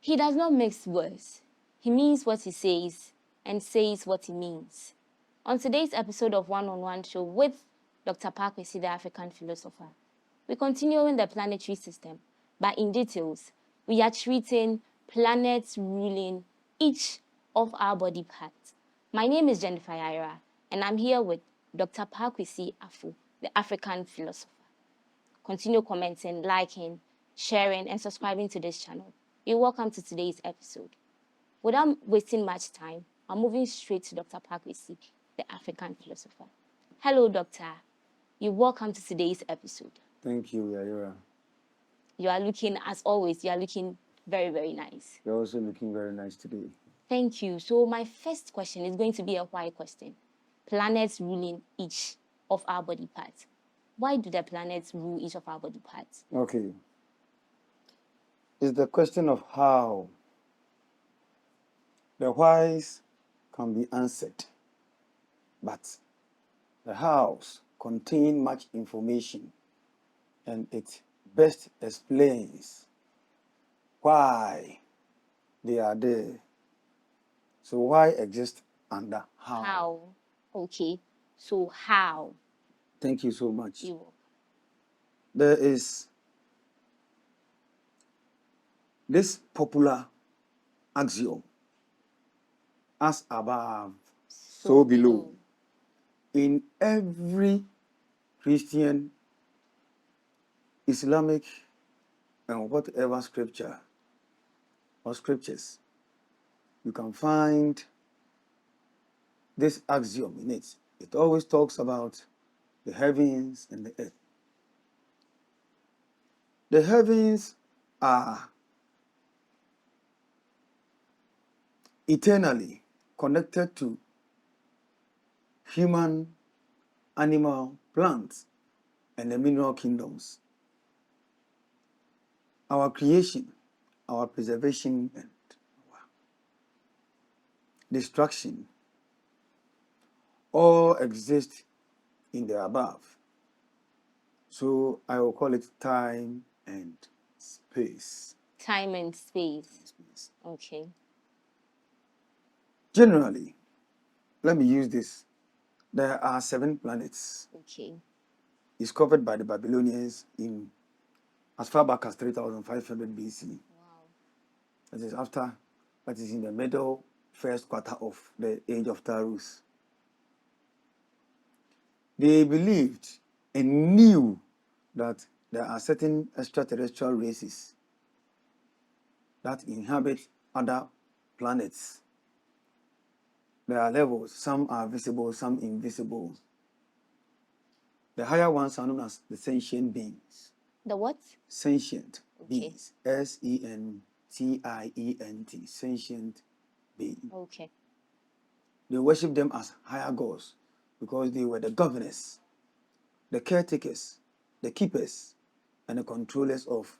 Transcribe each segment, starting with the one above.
He does not mix words. He means what he says and says what he means. On today's episode of One-on-One Show with Dr. Paakwesi, the African philosopher, we continue in the planetary system, but in details, we are treating planets ruling each of our body parts. My name is Jennifer Yaira, and I'm here with Dr. Paakwesi Afu, the African philosopher. Continue commenting, liking, sharing, and subscribing to this channel. You're welcome to today's episode. Without wasting much time, I'm moving straight to Dr. Paakwesi, the African philosopher. Hello, Doctor. You're welcome to today's episode. Thank you, Yaira. You are looking, as always, you are looking very, very nice. You're also looking very nice today. Thank you. So my first question is going to be a why question. Planets ruling each of our body parts. Why do the planets rule each of our body parts? Okay. It's the question of how. The whys can be answered, but the hows contain much information, and it best explains why they are there. So why exist under how? How? Okay. So how? Thank you so much. You will. There is this popular axiom, as above, so below. In every Christian, Islamic, and whatever scripture or scriptures, you can find this axiom in it. It always talks about the heavens and the earth. The heavens are eternally connected to human, animal, plants, and the mineral kingdoms. Our creation, our preservation, and our destruction all exist in the above. So I will call it time and space. Time and space. Okay. Generally, let me use this. There are 7 planets. Okay. Discovered by the Babylonians in as far back as 3500 BC. Wow. That is in the middle first quarter of the age of Taurus. They believed and knew that there are certain extraterrestrial races that inhabit other planets. There are levels, some are visible, some invisible. The higher ones are known as the sentient beings. The what? Sentient beings. Sentient, sentient being. Okay. They worship them as higher gods because they were the governors, the caretakers, the keepers, and the controllers of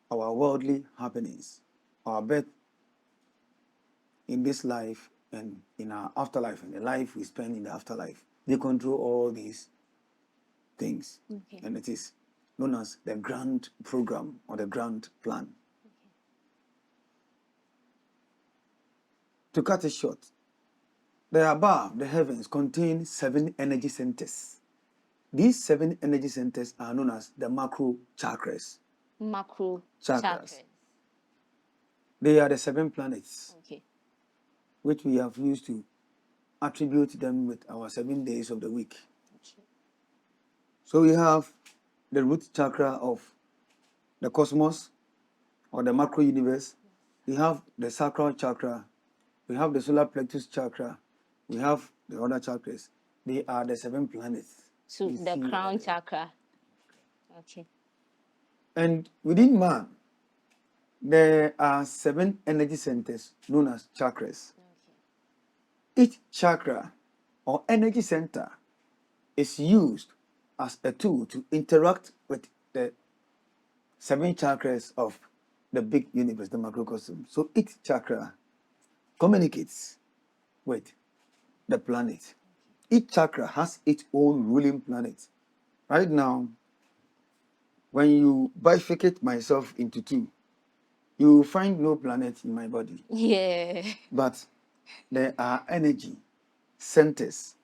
our worldly happenings, our birth in this life and in our afterlife, and the life we spend in the afterlife. They control all these things. Okay. And it is known as the grand program or the grand plan. Okay. To cut it short, the above, the heavens, contain 7 energy centers. These 7 energy centers are known as the macro chakras. Macro Chakras. chakras. They are the 7 planets, Okay. which we have used to attribute them with our 7 days of the week. Okay. So we have the root chakra of the cosmos or the macro universe. We have the sacral chakra. We have the solar plexus chakra. We have the other chakras. They are the 7 planets. So the crown chakra. Okay. And within man, there are 7 energy centers known as chakras. Okay. Each chakra or energy center is used as a tool to interact with the 7 chakras of the big universe, the macrocosm. So each chakra communicates with the planet. Each chakra has its own ruling planet. Right now, when you bifurcate myself into 2, You will find no planet in my body, Yeah. but there are energy centers.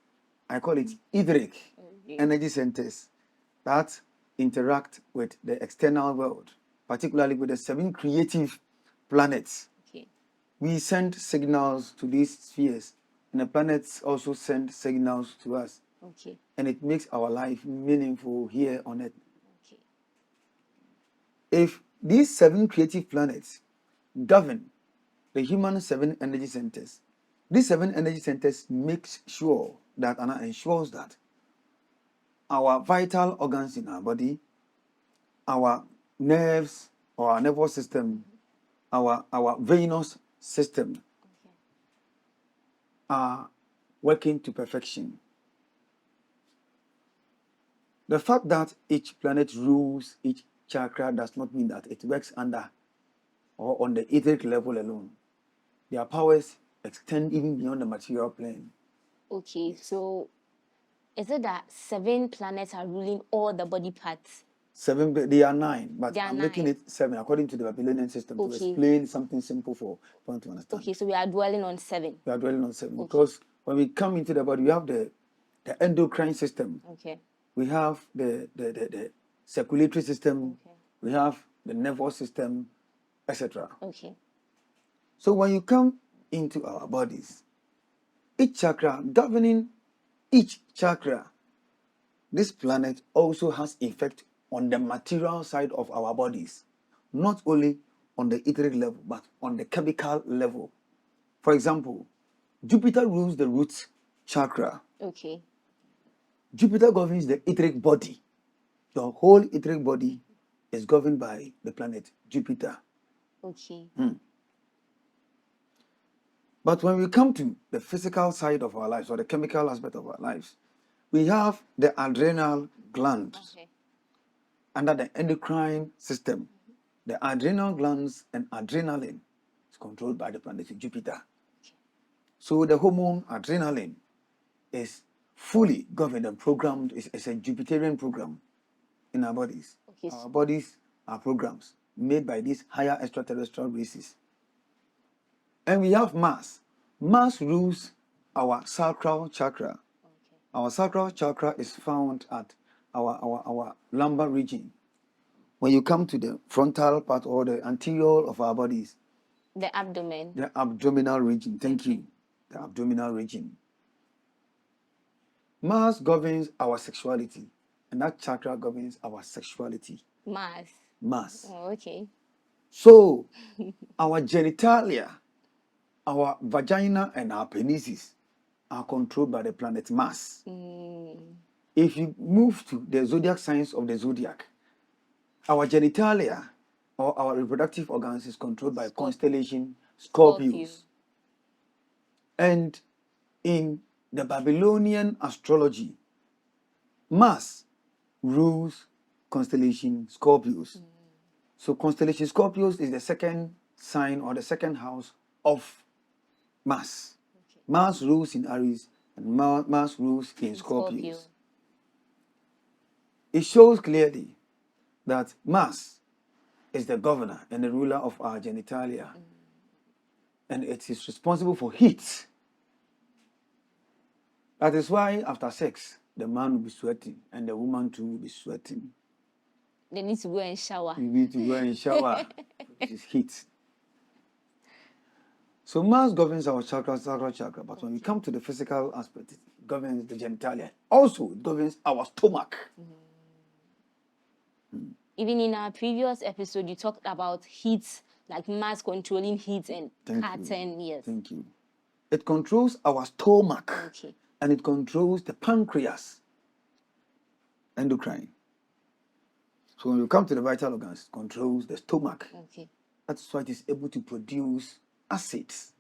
I call it etheric energy centers that interact with the external world, particularly with the 7 creative planets. Okay. We send signals to these spheres, and the planets also send signals to us, Okay. and it makes our life meaningful here on Earth. Okay. If these 7 creative planets govern the human 7 energy centers, these 7 energy centers makes sure that and ensures that our vital organs in our body, our nerves or our nervous system, our venous system Okay. are working to perfection. The fact that each planet rules each chakra does not mean that it works under or on the etheric level alone. Their powers extend even beyond the material plane. Okay. So, is it that 7 planets are ruling all the body parts? 7, they are 9, but They are I'm making 9. it 7 according to the Babylonian system to Okay. explain something simple for one to understand. Okay. So we are dwelling on 7. We are dwelling on 7 Okay. because when we come into the body, we have the endocrine system, Okay. we have the circulatory system, Okay. we have the nervous system, etc. Okay. So when you come into our bodies, each chakra, governing each chakra, this planet also has effect on the material side of our bodies, not only on the etheric level, but on the chemical level. For example, Jupiter rules the root chakra. Okay. Jupiter governs the etheric body. The whole etheric body is governed by the planet Jupiter. Okay. But when we come to the physical side of our lives or the chemical aspect of our lives, we have the adrenal glands Okay. under the endocrine system. The adrenal glands and adrenaline is controlled by the planet Jupiter. So the hormone adrenaline is fully governed and programmed. It's a Jupiterian program in our bodies. Okay. Our bodies are programs made by these higher extraterrestrial races. And we have Mars. Mars rules our sacral chakra. Okay. Our sacral chakra is found at our lumbar region. When you come to the frontal part or the anterior of our bodies, The abdomen. the abdominal region. Thank Okay. you. The abdominal region. Mars governs our sexuality, and that chakra governs our sexuality. Mars. Mars. Oh, okay. So, our genitalia, our vagina, and our penises are controlled by the planet Mars. If you move to the zodiac signs of the zodiac, our genitalia or our reproductive organs is controlled by constellation Scorpius. And in the Babylonian astrology, Mars rules constellation Scorpius. So constellation Scorpius is the second sign or the second house of Mars. Okay. Mars rules in Aries and Mars rules in Scorpius. It shows clearly that Mars is the governor and the ruler of our genitalia. And it is responsible for heat. That is why after sex, the man will be sweating and the woman too will be sweating. They need to go and shower. You need to go and shower. It is heat. So Mars governs our sacral chakra, but when we come to the physical aspect, it governs the genitalia. Also, it governs our stomach. Even in our previous episode, you talked about heat, like Mars controlling heat and Saturn. Yes. Thank you. It controls our stomach. Okay. And it controls the pancreas, endocrine. So when we come to the vital organs, it controls the stomach. Okay. That's why it is able to produce acids,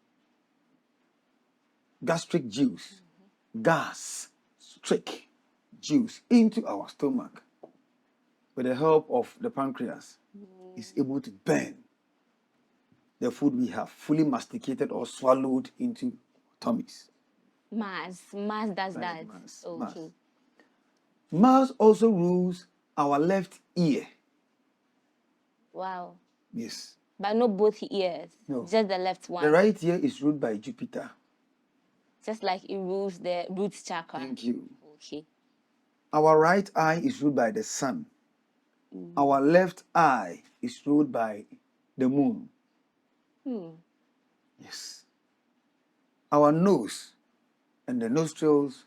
gastric juice, gastric juice into our stomach. With the help of the pancreas, it's able to burn the food we have fully masticated or swallowed into tummies. Mars does that. Okay. Mars also rules our left ear. Wow. Yes. But not both ears. No. Just the left one. The right ear is ruled by Jupiter. Just like it rules the root chakra. Thank you. Okay. Our right eye is ruled by the sun. Our left eye is ruled by the moon. Yes. Our nose and the nostrils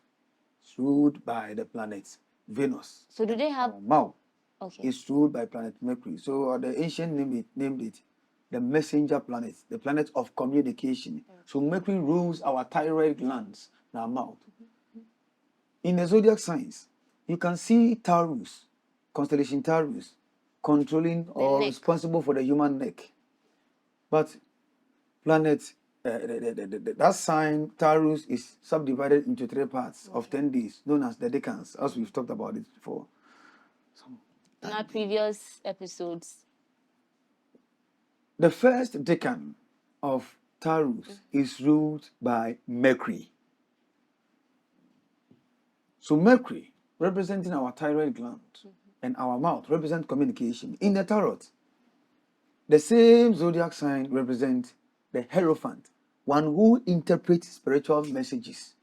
is ruled by the planet Venus. So do they have... Our mouth Okay. is ruled by planet Mercury. So the ancient named it the messenger planet, the planet of communication. So Mercury rules our thyroid glands in our mouth. In the zodiac signs, you can see Taurus, constellation Taurus, controlling or neck. responsible for the human neck. But planet, that sign, Taurus, is subdivided into 3 parts of 10 days, known as the decans, as we've talked about it before. In our previous episodes. The first decan of Taurus is ruled by Mercury. So Mercury, representing our thyroid gland, and our mouth represent communication. In the tarot, the same zodiac sign represents the Hierophant, one who interprets spiritual messages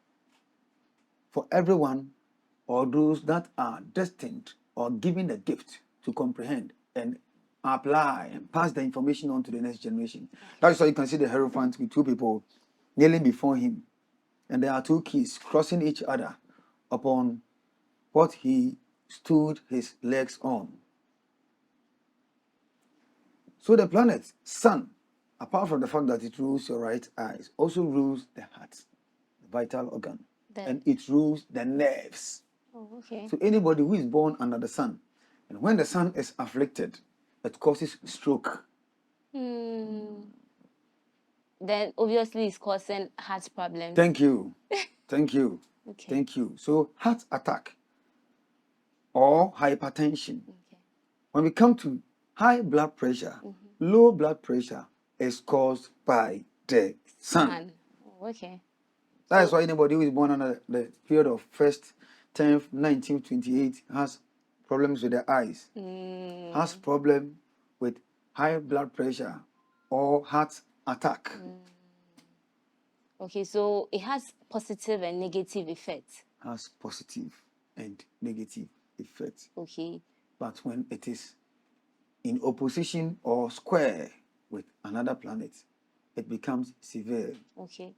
for everyone or those that are destined or given the gift to comprehend and apply and pass the information on to the next generation. That's why you can see the Hierophant with 2 people kneeling before him, and there are 2 keys crossing each other upon what he stood his legs on. So the planet Sun, apart from the fact that it rules your right eyes, also rules the heart, the vital organ, and it rules the nerves. Oh, okay. So anybody who is born under the sun, and when the sun is afflicted, it causes stroke. Then obviously it's causing heart problems. Thank you. Thank you. Okay. Thank you. So heart attack or hypertension. Okay. When we come to high blood pressure, low blood pressure is caused by the sun. Oh, okay. That is why anybody who is born under the period of 1st, 10th, 19th, 28 has problems with their eyes, has problem with high blood pressure or heart attack. Okay, so it has positive and negative effects. Has positive and negative effects. Okay. But when it is in opposition or square with another planet, it becomes severe. Okay.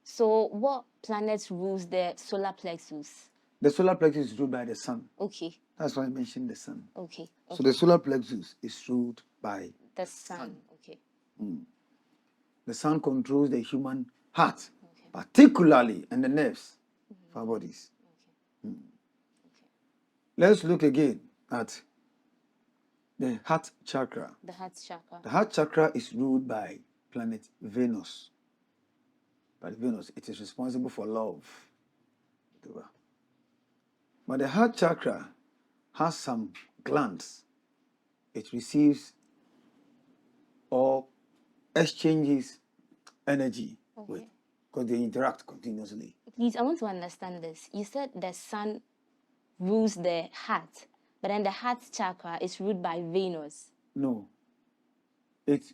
So what planet rules the solar plexus? The solar plexus is ruled by the sun. Okay. That's why I mentioned the sun. Okay. So the solar plexus is ruled by the sun. Okay. the sun controls the human heart, particularly and the nerves of our bodies. Okay. Let's look again at the heart chakra. The heart chakra. The heart chakra is ruled by planet Venus. By Venus, it is responsible for love. But the heart chakra has some glands. It receives or exchanges energy with, because they interact continuously. Please, I want to understand this. You said the sun rules the heart, but then the heart chakra is ruled by Venus. No. It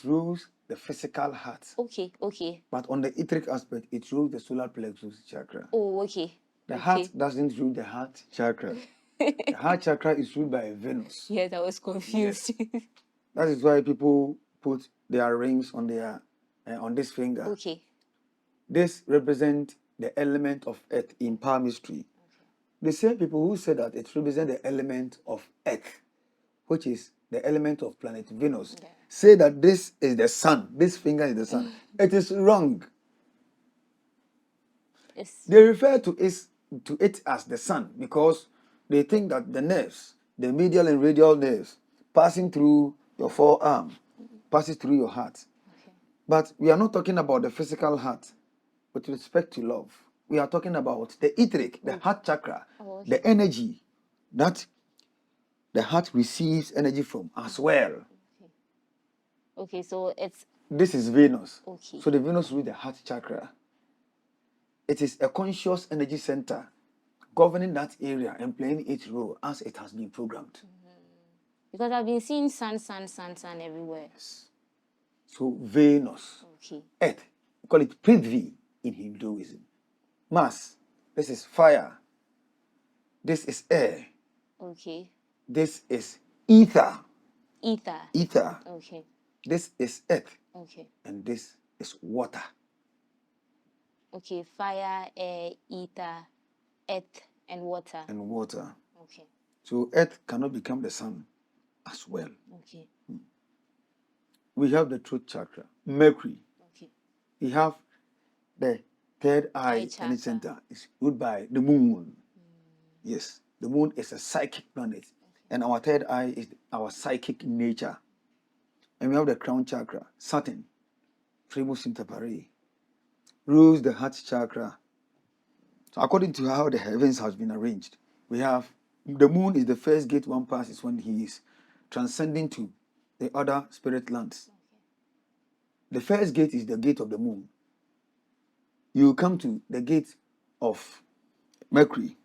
rules the physical heart. Okay. But on the etheric aspect, it rules the solar plexus chakra. Oh, okay. The heart doesn't rule the heart chakra. The heart chakra is ruled by Venus. Yes, I was confused. Yes. That is why people put their rings on their on this finger. Okay. This represents the element of earth in palmistry. The same people who said that it represents the element of earth, which is the element of planet Venus, say that this is the sun. This finger is the sun. It is wrong. Yes. They refer to it as the sun because they think that the nerves, the medial and radial nerves, passing through your forearm, passes through your heart. Okay. But we are not talking about the physical heart with respect to love. We are talking about the etheric, the heart chakra, the energy that the heart receives energy from as well. Okay, so this is Venus. Okay. So the Venus rules the heart chakra. It is a conscious energy center governing that area and playing its role as it has been programmed. Because I've been seeing sun everywhere. Yes. So Venus, Okay. Earth, we call it Prithvi in Hinduism. Mars, this is fire. This is air. Okay. This is ether. Ether. Ether. Okay. This is earth. Okay. And this is water. Okay. Fire, air, ether, earth, and water. And water. Okay. So earth cannot become the sun as well. Okay. We have the truth chakra, Mercury. Okay. We have the third eye and its center is ruled by the moon. Yes, the moon is a psychic planet, and our third eye is our psychic nature. And we have the crown chakra, Saturn, primus inter pares, rules the heart chakra. So according to how the heavens has been arranged, we have the moon is the first gate one passes when he is transcending to the other spirit lands. The first gate is the gate of the moon. You come to the gate of Mercury,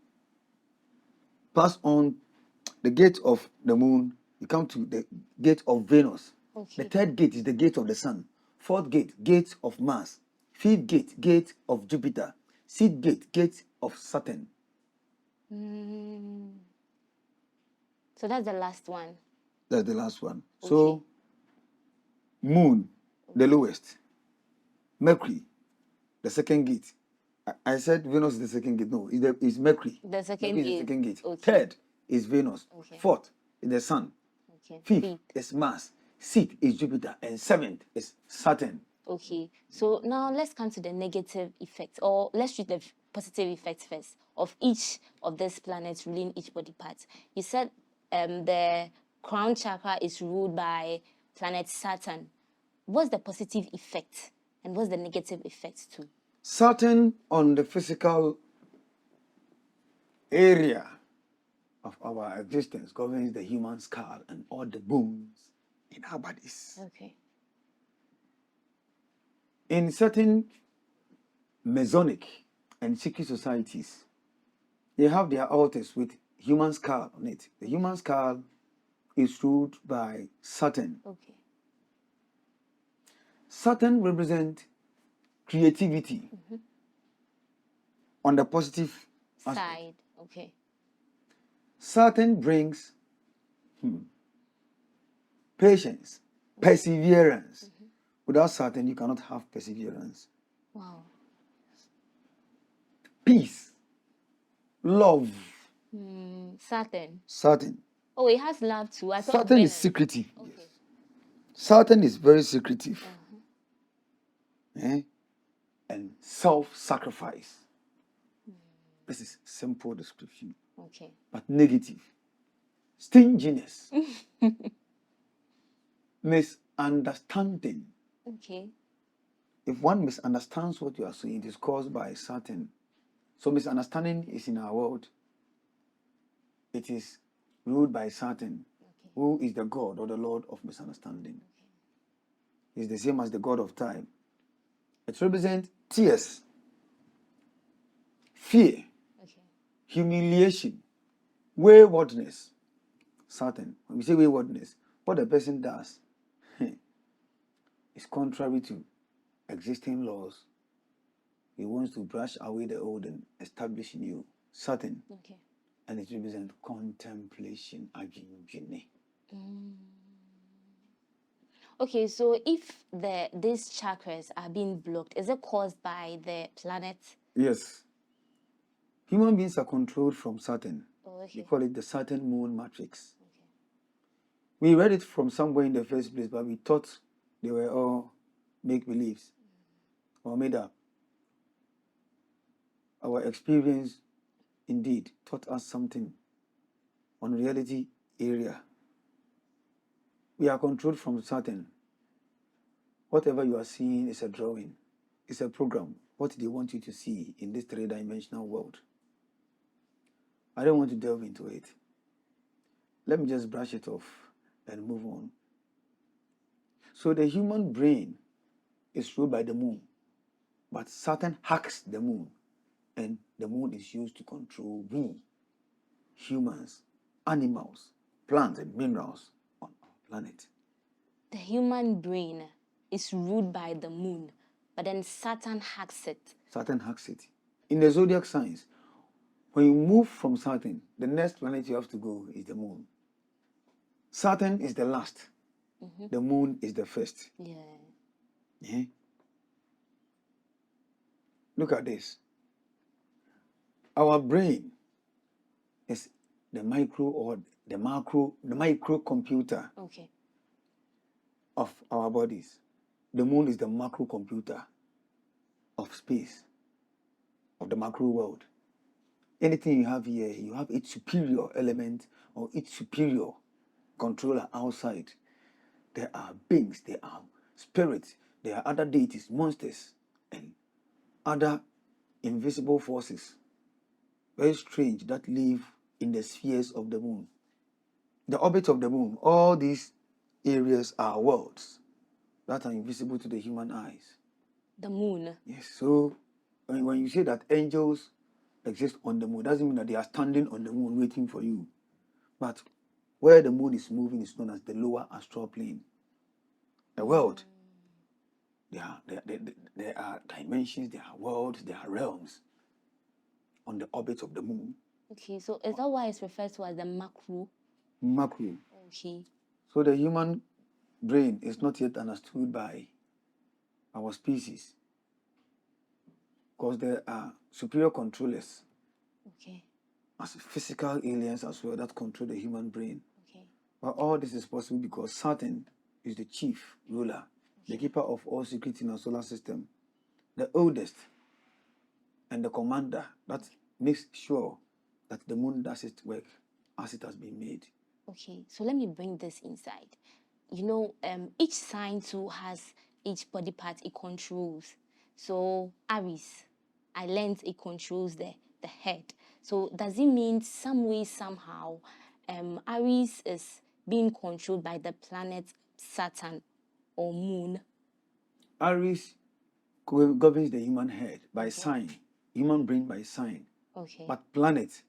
pass on the gate of the moon, you come to the gate of Venus. Okay. The third gate is the gate of the sun. Fourth gate, gate of Mars. Fifth gate, gate of Jupiter. Sixth gate, gate of Saturn. So that's the last one. That's the last one. Okay. So, moon, the lowest. Mercury, the second gate. I said Venus is the second gate. No, it's Mercury. The second Mercury gate. is the second gate. Okay. Third is Venus. Okay. Fourth is the sun. Okay. Fifth is Mars. Sixth is Jupiter. And seventh is Saturn. Okay. So now let's come to the negative effects, or let's treat the positive effects first of each of these planets ruling each body part. You said the crown chakra is ruled by planet Saturn. What's the positive effect and what's the negative effect too? Saturn on the physical area of our existence governs the human skull and all the bones in our bodies. Okay. In certain Masonic and secret societies, they have their altars with human skull on it. The human skull is ruled by Saturn. Okay. Saturn represents creativity on the positive aspect. Side. Okay. Saturn brings patience, perseverance. Without Saturn, you cannot have perseverance. Wow. Peace, love. Saturn. Saturn. Oh, it has love too. I thought Saturn is Venus. secretive. Okay. Yes. Saturn is very secretive. And self-sacrifice. This is simple description. Okay. But negative. Stinginess. Misunderstanding. Okay. If one misunderstands what you are saying, it is caused by Saturn. So misunderstanding is in our world. It is ruled by Saturn, who is the God or the Lord of misunderstanding. He's the same as the God of time. It represents tears, fear, humiliation, waywardness. Saturn. When we say waywardness, what the person does is contrary to existing laws. He wants to brush away the old and establish new. Saturn. Okay. And it represents contemplation. Okay, so if these chakras are being blocked, is it caused by the planet? Yes. Human beings are controlled from Saturn. Oh, okay. We call it the Saturn Moon Matrix. Okay. We read it from somewhere in the first place, but we thought they were all make-believes or made up. Our experience indeed taught us something on reality area. We are controlled from Saturn. Whatever you are seeing is a drawing. It's a program. What they want you to see in this three-dimensional world. I don't want to delve into it. Let me just brush it off and move on. So the human brain is ruled by the moon. But Saturn hacks the moon. And the moon is used to control we, humans, animals, plants, and minerals on our planet. The human brain. is ruled by the moon, but then Saturn hacks it. Saturn hacks it. In the zodiac signs, when you move from Saturn, the next planet you have to go is the moon. Saturn is the last. The moon is the first. Yeah. Look at this. Our brain is the micro or the micro computer Okay. of our bodies. The moon is the macro computer of space, of the macro world. Anything you have here, you have its superior element or its superior controller outside. There are beings, there are spirits, there are other deities, monsters, and other invisible forces, very strange, that live in the spheres of the moon. The orbit of the moon, all these areas are worlds that are invisible to the human eyes. The moon. Yes, so when you say that angels exist on the moon, doesn't mean that they are standing on the moon waiting for you. But where the moon is moving is known as the lower astral plane. The world. There are dimensions, there are worlds, there are realms on the orbit of the moon. Okay, so is that why it's referred to as the macro? Macro. Okay. So the human brain is not yet understood by our species, because there are superior controllers, Okay. as physical aliens as well, that control the human brain. Okay. But all this is possible because Saturn is the chief ruler, the keeper of all secrets in our solar system, the oldest, and the commander that makes sure that the moon does its work as it has been made. Okay, so let me bring this inside. You know, each sign too has each body part it controls. So Aries, I learned it controls the head. So does it mean some way, somehow, Aries is being controlled by the planet Saturn or moon? Aries governs the human head by sign, human brain by sign. Okay. But planet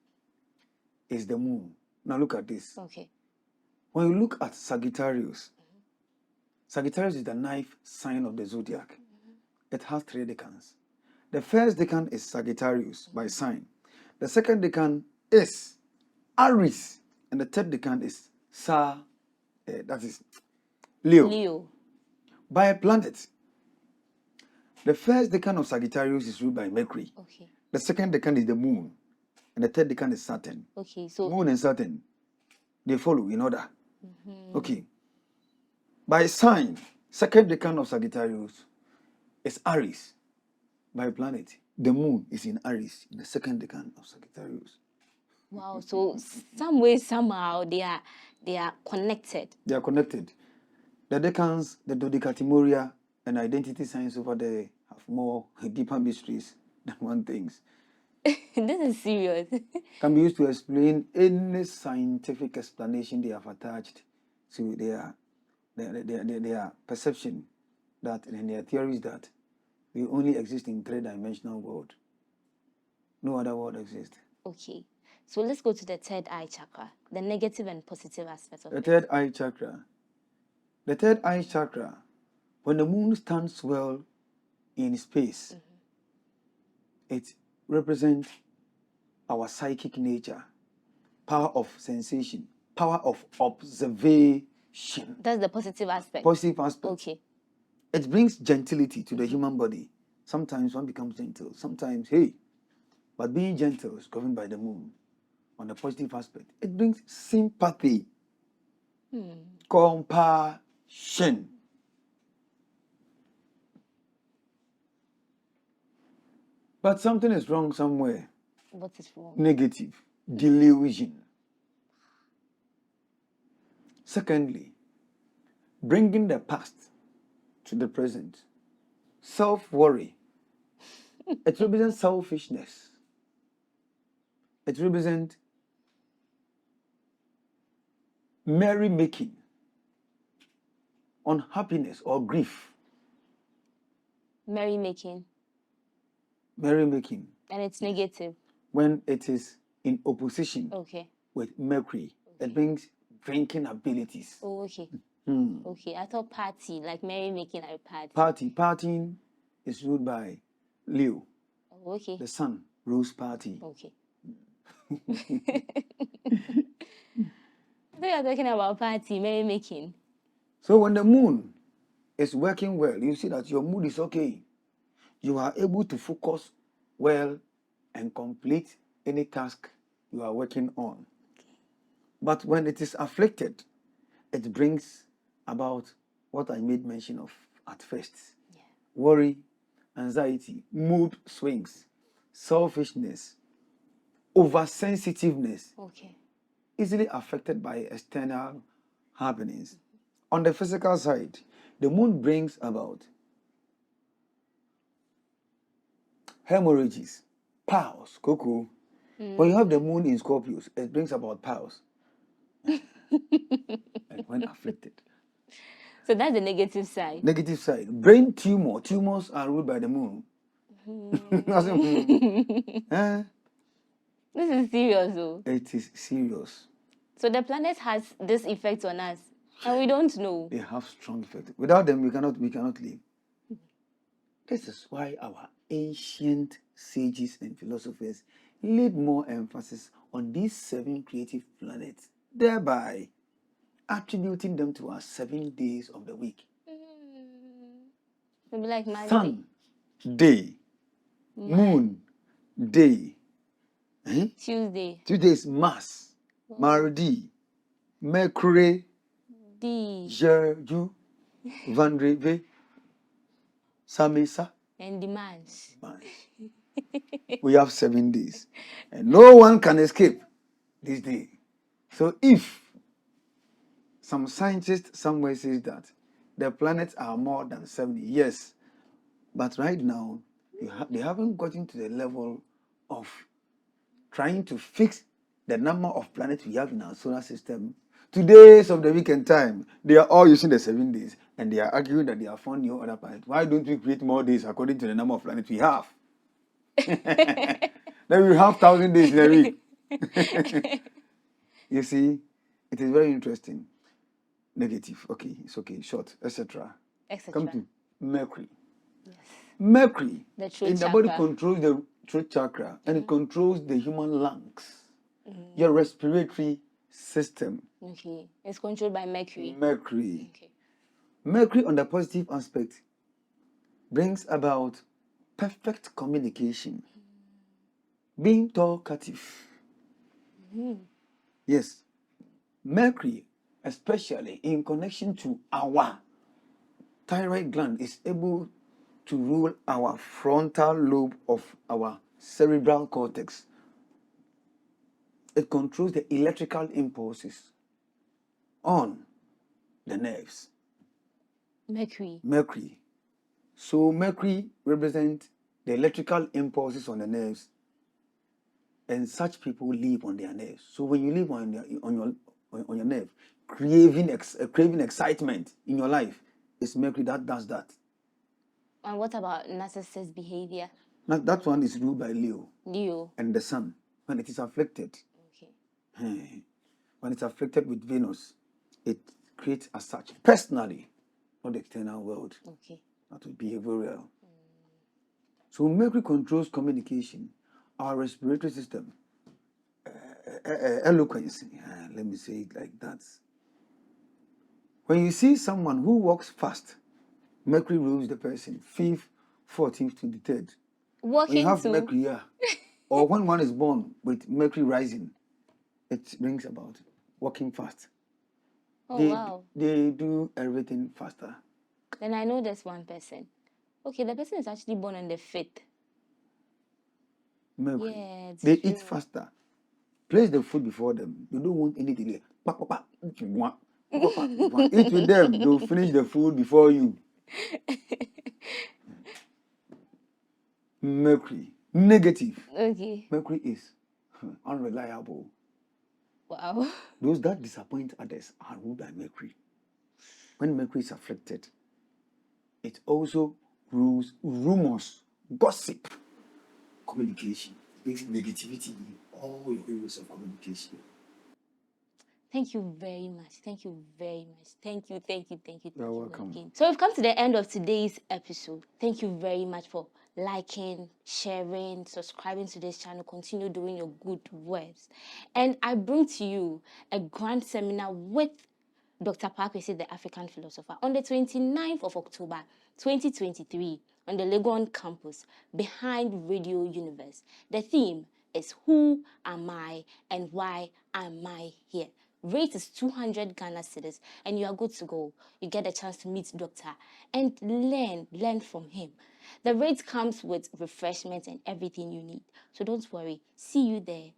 is the moon. Now look at this. Okay. When you look at Sagittarius, Sagittarius is the ninth sign of the zodiac. It has 3 decans. The first decan is Sagittarius by sign. The second decan is Aries. And the third decan is that is Leo. Leo. By a planet. The first decan of Sagittarius is ruled by Mercury. Okay. The second decan is the moon. And the third decan is Saturn. Okay, so Moon and Saturn, they follow in order. Okay. By sign, second decan of Sagittarius is Aries. By planet, the moon is in Aries, in the second decan of Sagittarius. wow, so some way, somehow they are connected. They are connected. The decans, the dodecatimoria, and identity signs over there have more deeper mysteries than one thinks. This is serious. Can be used to explain any scientific explanation they have attached to their perception that, and their theories that we only exist in 3-dimensional world. No other world exists. Okay, so let's go to the third eye chakra, the negative and positive aspects of The it. third eye chakra. The third eye chakra, when the moon stands well in space, it represents our psychic nature, power of sensation, power of observation. That's the positive aspect. Positive aspect. Okay. It brings gentility to the human body. Sometimes one becomes gentle. Sometimes, but being gentle is governed by the moon. On the positive aspect, it brings sympathy, compassion. But something is wrong somewhere. What is wrong? Negative, delusion. Secondly, bringing the past to the present. Self-worry. It represents selfishness. It represents merry-making, unhappiness or grief. Merrymaking. Merry-making. And it's negative. When it is in opposition Okay. with Mercury, it brings drinking abilities. Oh, okay. Okay, I thought party, like Mary making a party. Partying is ruled by Leo. Oh, okay. The sun rules party. Okay. I thought you were talking about party, Mary making. So when the moon is working well, you see that your mood is okay. You are able to focus well and complete any task you are working on. But when it is afflicted, it brings about what I made mention of at first. Yeah. Worry, anxiety, mood swings, selfishness, oversensitiveness, Okay. easily affected by external happenings. On the physical side, the moon brings about hemorrhages, piles, cuckoo. When you have the moon in Scorpios, it brings about piles. And when afflicted. So that's the negative side. Negative side, brain tumor. Tumors are ruled by the moon. Eh? This is serious though. It is serious. So the planet has this effect on us, and we don't know. They have strong effect. Without them, we cannot live. This is why our ancient sages and philosophers laid more emphasis on these 7 creative planets, thereby attributing them to our 7 days of the week. Maybe like Sun, day. Moon, day. Tuesday. Tuesday is Mars, Mardi, Mercury, D. Jeju, Vendredi, Samisa, And demands. We have 7 days. And no one can escape this day. So if some scientist somewhere says that the planets are more than 70, yes. But right now, they haven't gotten to the level of trying to fix the number of planets we have in our solar system. 2 days of the weekend time, they are all using the 7 days, and they are arguing that they have found new other planets. Why don't we create more days according to the number of planets we have? Then we have 1,000 days in a week. You see, it is very interesting. Negative, okay, it's okay, short, etc. Come to Mercury. Yes. Mercury The throat in the chakra. body controls the throat chakra, and it controls the human lungs, your respiratory system. Okay. It's controlled by Mercury. Mercury. Okay. Mercury, on the positive aspect, brings about perfect communication, being talkative. Yes, Mercury, especially in connection to our thyroid gland, is able to rule our frontal lobe of our cerebral cortex. It controls the electrical impulses on the nerves. Mercury. So Mercury represents the electrical impulses on the nerves, and such people live on their nerves. So when you live on your nerve, craving excitement in your life, it's Mercury that does that. And what about narcissist behavior? That one is ruled by Leo. Leo. And the Sun, when it is afflicted. Okay. When it's afflicted with Venus, it creates as such personally, not the external world. Okay. That would be behavioral. So Mercury controls communication, our respiratory system, eloquence. Let me say it like that. When you see someone who walks fast, Mercury rules the person. 5th, 14th, 23rd. Walking when you have too. Mercury, or when one is born with Mercury rising, it brings about walking fast. Oh, wow. They do everything faster. Then I know there's one person. Okay, the person is actually born on the 5th. Mercury. Yeah, it's They true. eat faster. Place the food before them. You don't want any delay. Eat with them. They'll finish the food before you. Mercury. Negative. Okay. Mercury is unreliable. Wow. Those that disappoint others are ruled by Mercury. When Mercury is afflicted, it also rules rumors, gossip, communication. Brings negativity in all your areas of communication. Thank you very much. Thank you very much. Thank you. You're welcome. Again. So we've come to the end of today's episode. Thank you very much for liking, sharing, subscribing to this channel. Continue doing your good works. And I bring to you a grand seminar with Dr. Paakwesi, the African philosopher, on the 29th of October 2023 on the Legon campus behind Radio Universe. The theme is Who Am I and Why Am I Here? Rate is 200 Ghana cedis and you are good to go. You get a chance to meet Doctor and learn from him. The rate comes with refreshments and everything you need. So don't worry. See you there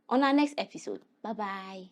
on our next episode. Bye-bye.